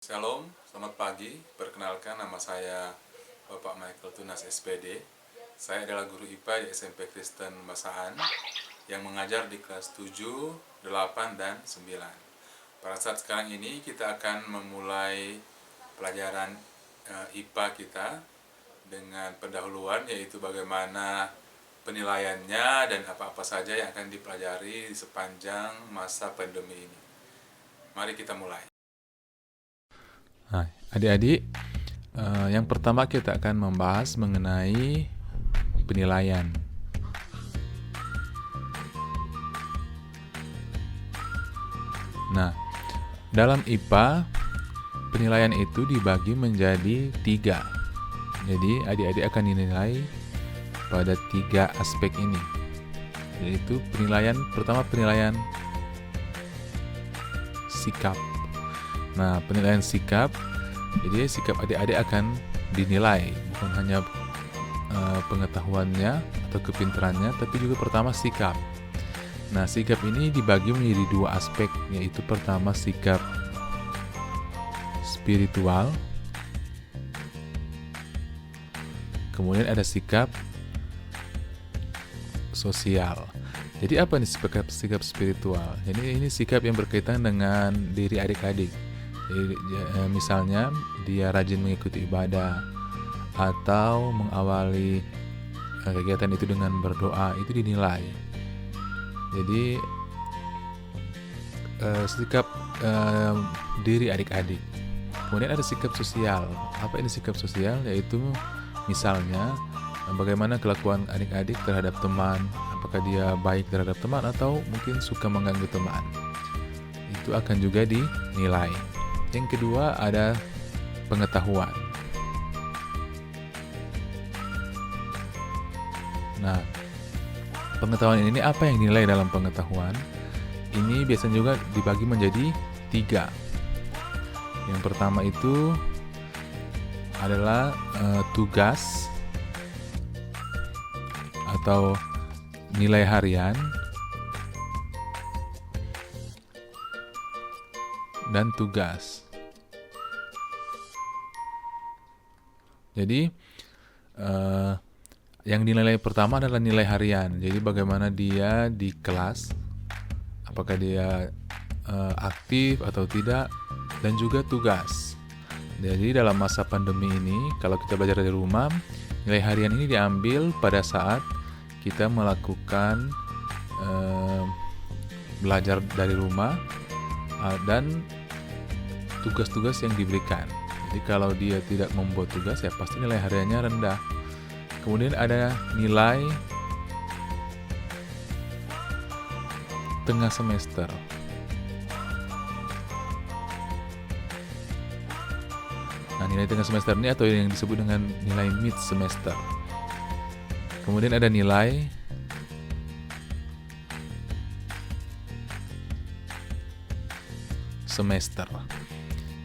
Shalom, selamat pagi. Perkenalkan, nama saya Bapak Michael Tunas SPD. Saya adalah guru IPA di SMP Kristen Basahan yang mengajar di kelas 7, 8, dan 9. Pada saat sekarang ini kita akan memulai pelajaran IPA kita dengan pendahuluan, yaitu bagaimana penilaiannya dan apa-apa saja yang akan dipelajari di sepanjang masa pandemi ini. Mari kita mulai. Nah, adik-adik, yang pertama kita akan membahas mengenai penilaian. Nah, dalam IPA, penilaian itu dibagi menjadi 3. Jadi, adik-adik akan dinilai pada 3 aspek ini. Yaitu pertama penilaian sikap. Nah, penilaian sikap, jadi sikap adik-adik akan dinilai, bukan hanya pengetahuannya atau kepintarannya, tapi juga pertama sikap. Nah, sikap ini dibagi menjadi 2 aspek, yaitu pertama sikap spiritual, kemudian ada sikap sosial. Jadi apa nih sikap spiritual? Jadi ini sikap yang berkaitan dengan diri adik-adik. Jadi, misalnya dia rajin mengikuti ibadah atau mengawali kegiatan itu dengan berdoa, itu dinilai. Jadi sikap diri adik-adik. Kemudian ada sikap sosial. Apa ini sikap sosial? Yaitu misalnya bagaimana kelakuan adik-adik terhadap teman, apakah dia baik terhadap teman atau mungkin suka mengganggu teman. Itu akan juga dinilai. Yang kedua ada pengetahuan. Nah, pengetahuan ini apa yang dinilai dalam pengetahuan? Ini biasanya juga dibagi menjadi 3. Yang pertama itu adalah tugas atau nilai harian dan tugas. Jadi yang dinilai pertama adalah nilai harian. Jadi bagaimana dia di kelas, apakah dia aktif atau tidak, dan juga tugas. Jadi dalam masa pandemi ini, kalau kita belajar dari rumah, nilai harian ini diambil pada saat kita melakukan belajar dari rumah dan tugas-tugas yang diberikan. Jadi kalau dia tidak membuat tugas, ya pasti nilai hariannya rendah. Kemudian ada nilai tengah semester. Nah, nilai tengah semester ini atau yang disebut dengan nilai mid semester. Kemudian ada nilai semester.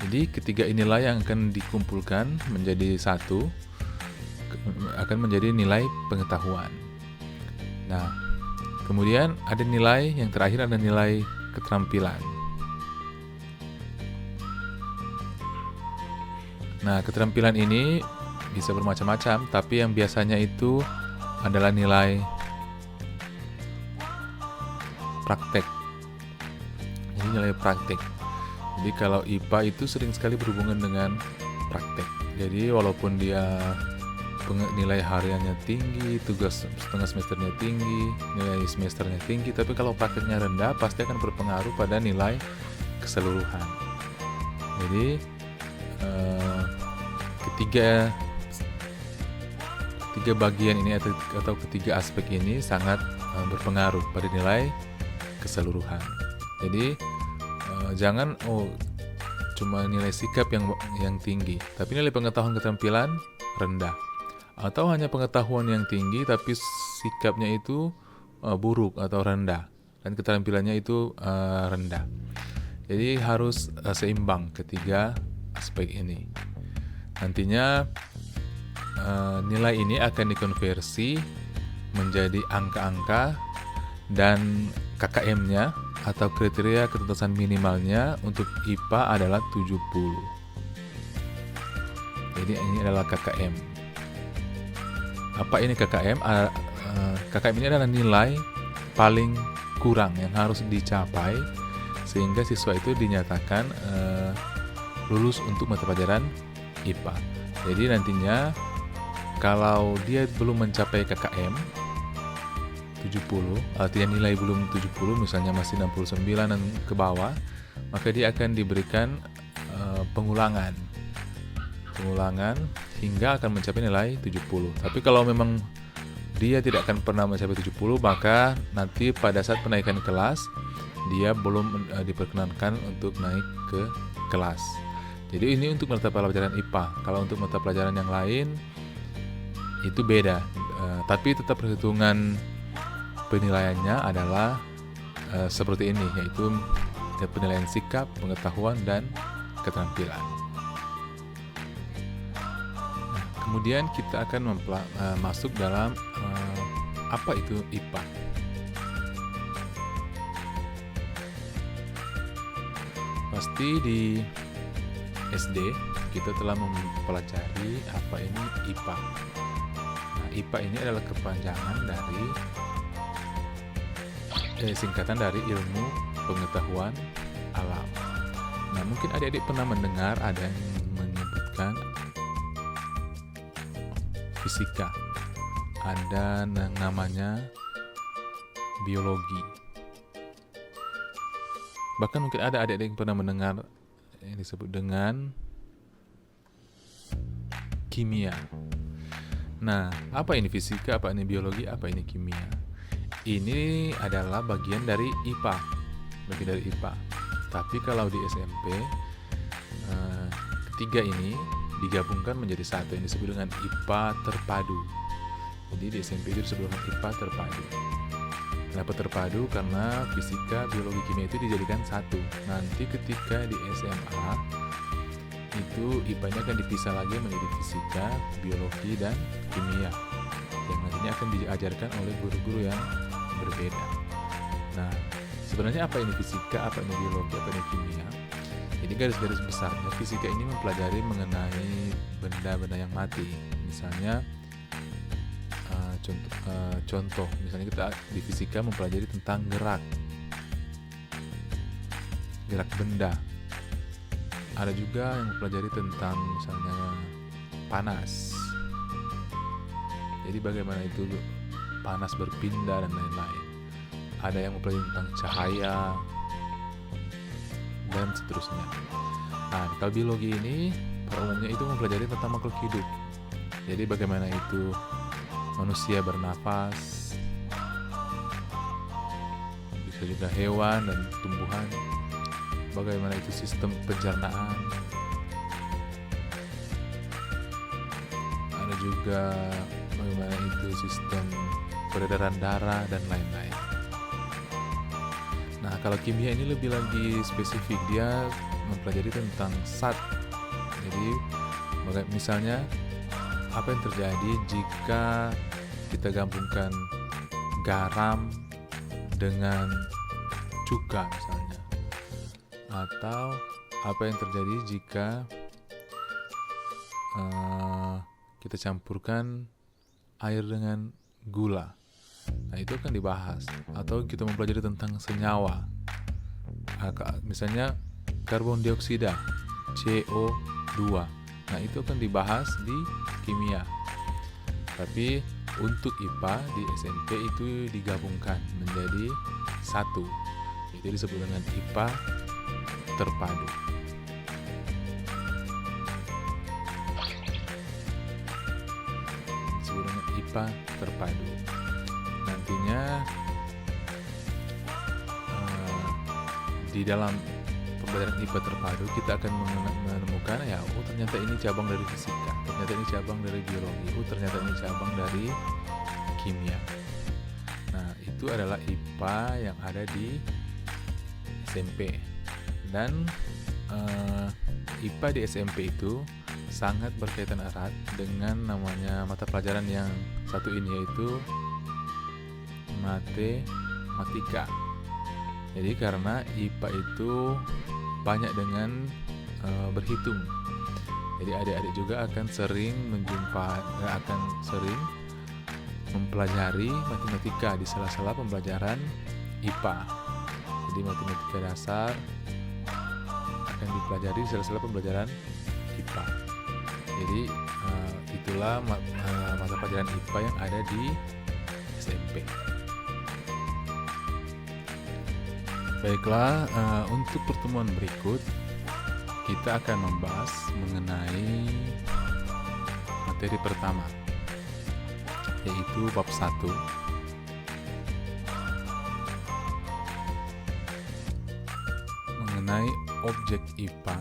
Jadi ketiga inilah yang akan dikumpulkan menjadi satu, akan menjadi nilai pengetahuan. Nah, kemudian ada nilai yang terakhir, ada nilai keterampilan. Nah, keterampilan ini bisa bermacam-macam, tapi yang biasanya itu adalah nilai praktek. Jadi nilai praktek. Jadi kalau IPA itu sering sekali berhubungan dengan praktek. Jadi walaupun dia nilai hariannya tinggi, tugas setengah semesternya tinggi, nilai semesternya tinggi, tapi kalau prakteknya rendah pasti akan berpengaruh pada nilai keseluruhan. Jadi ketiga bagian ini atau ketiga aspek ini sangat berpengaruh pada nilai keseluruhan. Jadi jangan cuma nilai sikap yang tinggi, tapi nilai pengetahuan keterampilan rendah, atau hanya pengetahuan yang tinggi tapi sikapnya itu buruk atau rendah dan keterampilannya itu rendah. Jadi harus seimbang ketiga aspek ini. Nantinya nilai ini akan dikonversi menjadi angka-angka dan KKM-nya atau kriteria ketuntasan minimalnya untuk IPA adalah 70. Ini adalah KKM. Apa ini KKM? KKM ini adalah nilai paling kurang yang harus dicapai sehingga siswa itu dinyatakan lulus untuk mata pelajaran IPA. Jadi nantinya kalau dia belum mencapai KKM 70, artinya nilai belum 70, misalnya masih 69 dan ke bawah, maka dia akan diberikan pengulangan hingga akan mencapai nilai 70. Tapi kalau memang dia tidak akan pernah mencapai 70, maka nanti pada saat penaikan kelas dia belum diperkenankan untuk naik ke kelas. Jadi ini untuk mata pelajaran IPA. Kalau untuk mata pelajaran yang lain itu beda, tapi tetap perhitungan penilaiannya adalah seperti ini, yaitu penilaian sikap, pengetahuan, dan keterampilan. Nah, kemudian kita akan masuk dalam apa itu IPA. Pasti di SD kita telah mempelajari apa ini IPA. Nah, IPA ini adalah kepanjangan dari singkatan dari ilmu pengetahuan alam. Nah, mungkin adik-adik pernah mendengar ada yang menyebutkan fisika, ada namanya biologi. Bahkan mungkin ada adik-adik yang pernah mendengar yang disebut dengan kimia. Nah, apa ini fisika, apa ini biologi, apa ini kimia? Ini adalah bagian dari IPA, Tapi kalau di SMP, ketiga ini digabungkan menjadi satu yang disebut dengan IPA terpadu. Jadi di SMP itu disebut dengan IPA terpadu. Kenapa terpadu? Karena fisika, biologi, kimia itu dijadikan satu. Nanti ketika di SMA itu IPA-nya akan dipisah lagi menjadi fisika, biologi, dan kimia, yang nantinya akan diajarkan oleh guru-guru yang berbeda. Nah, sebenarnya apa ini fisika, apa ini biologi, apa ini kimia? Jadi garis-garis besarnya fisika ini mempelajari mengenai benda-benda yang mati. Misalnya contoh, misalnya kita di fisika mempelajari tentang gerak benda. Ada juga yang mempelajari tentang misalnya panas. Jadi bagaimana itu panas berpindah dan lain-lain. Ada yang mempelajari tentang cahaya dan seterusnya. Nah, kalau biologi ini pada umumnya itu mempelajari tentang makhluk hidup. Jadi bagaimana itu manusia bernafas, bisa juga hewan dan tumbuhan, bagaimana itu sistem pencernaan, ada juga bagaimana itu sistem peredaran darah dan lain-lain. Nah, kalau kimia ini lebih lagi spesifik, dia mempelajari tentang zat. Jadi misalnya apa yang terjadi jika kita gabungkan garam dengan cuka misalnya, atau apa yang terjadi jika kita campurkan air dengan gula. Nah, itu akan dibahas. Atau kita mempelajari tentang senyawa, misalnya karbon dioksida CO2. Nah, itu akan dibahas di kimia. Tapi untuk IPA di SMP itu digabungkan menjadi satu. Itu disebut dengan IPA terpadu. Disebut dengan IPA terpadu. Nantinya di dalam pembelajaran IPA terpadu kita akan menemukan ternyata ini cabang dari fisika, ternyata ini cabang dari biologi, ternyata ini cabang dari kimia. Nah, itu adalah IPA yang ada di SMP. Dan IPA di SMP itu sangat berkaitan erat dengan namanya mata pelajaran yang satu ini, yaitu matematika. Jadi karena IPA itu banyak dengan berhitung. Jadi adik-adik juga akan sering mempelajari matematika di sela-sela pembelajaran IPA. Jadi matematika dasar akan dipelajari di sela-sela pembelajaran IPA. Jadi itulah mata pelajaran IPA yang ada di SMP. Baiklah, untuk pertemuan berikut kita akan membahas mengenai materi pertama, yaitu bab 1. Mengenai objek IPA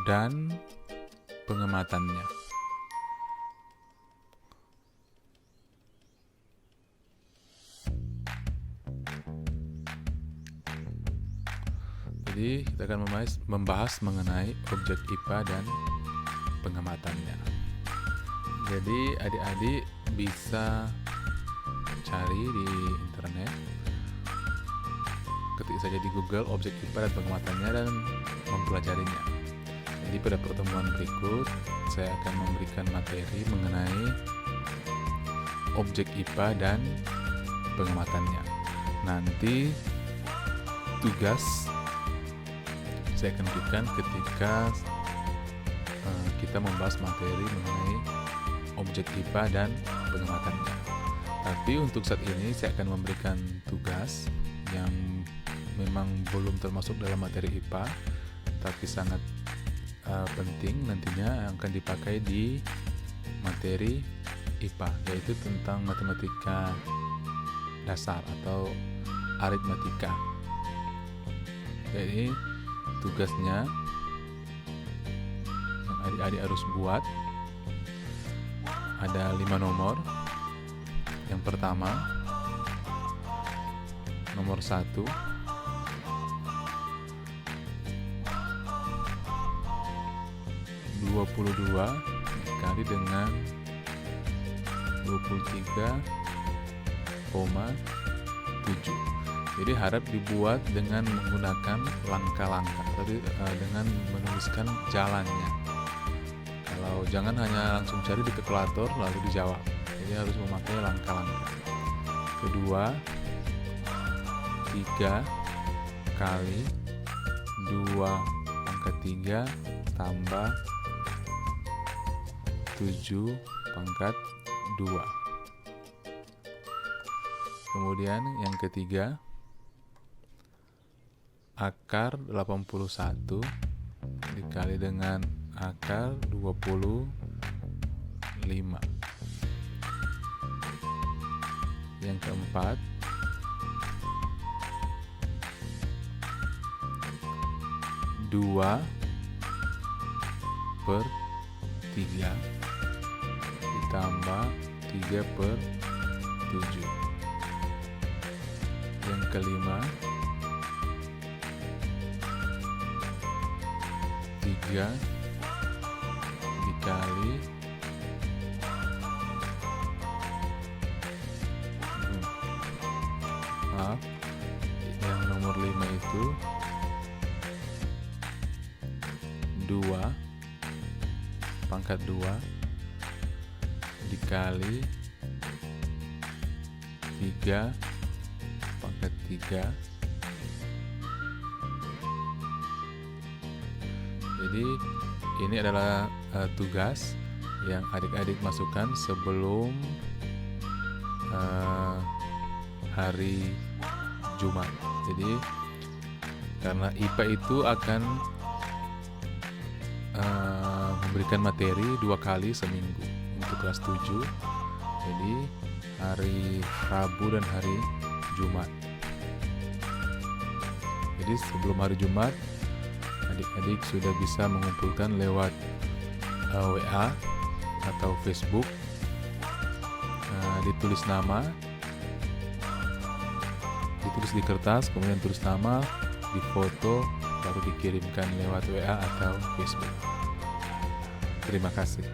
dan pengematannya. Jadi kita akan membahas mengenai objek IPA dan pengematannya. Jadi adik-adik bisa cari di internet, ketik saja di Google objek IPA dan pengematannya dan mempelajarinya. Jadi pada pertemuan berikut saya akan memberikan materi mengenai objek IPA dan pengematannya. Nanti tugas saya akan berikan ketika kita membahas materi mengenai objek IPA dan pengematannya. Tapi untuk saat ini saya akan memberikan tugas yang memang belum termasuk dalam materi IPA, tapi sangat penting nantinya akan dipakai di materi IPA, yaitu tentang matematika dasar atau aritmatika. Jadi tugasnya yang adik-adik harus buat ada 5 nomor. Yang pertama, nomor 1, (22) dikali dengan 23,7. Jadi harap dibuat dengan menggunakan langkah-langkah, tadi dengan menuliskan jalannya. Kalau jangan hanya langsung cari di kalkulator lalu dijawab. Jadi harus memakai langkah-langkah. Kedua, 3 kali 2 pangkat 3 tambah 7 pangkat 2. Kemudian yang ketiga, akar 81 dikali dengan akar 25. Yang keempat, 2/3 ditambah 3/7. Yang kelima, 3 dikali yang nomor 5 itu 2 pangkat 2 dikali 3 pangkat 3. Jadi ini adalah tugas yang adik-adik masukkan sebelum hari Jumat. Jadi karena IPA itu akan memberikan materi 2 kali seminggu untuk kelas 7. Jadi hari Rabu dan hari Jumat. Jadi sebelum hari Jumat adik-adik sudah bisa mengumpulkan lewat WA atau Facebook, ditulis nama, ditulis di kertas, kemudian tulis nama, difoto, baru dikirimkan lewat WA atau Facebook. Terima kasih.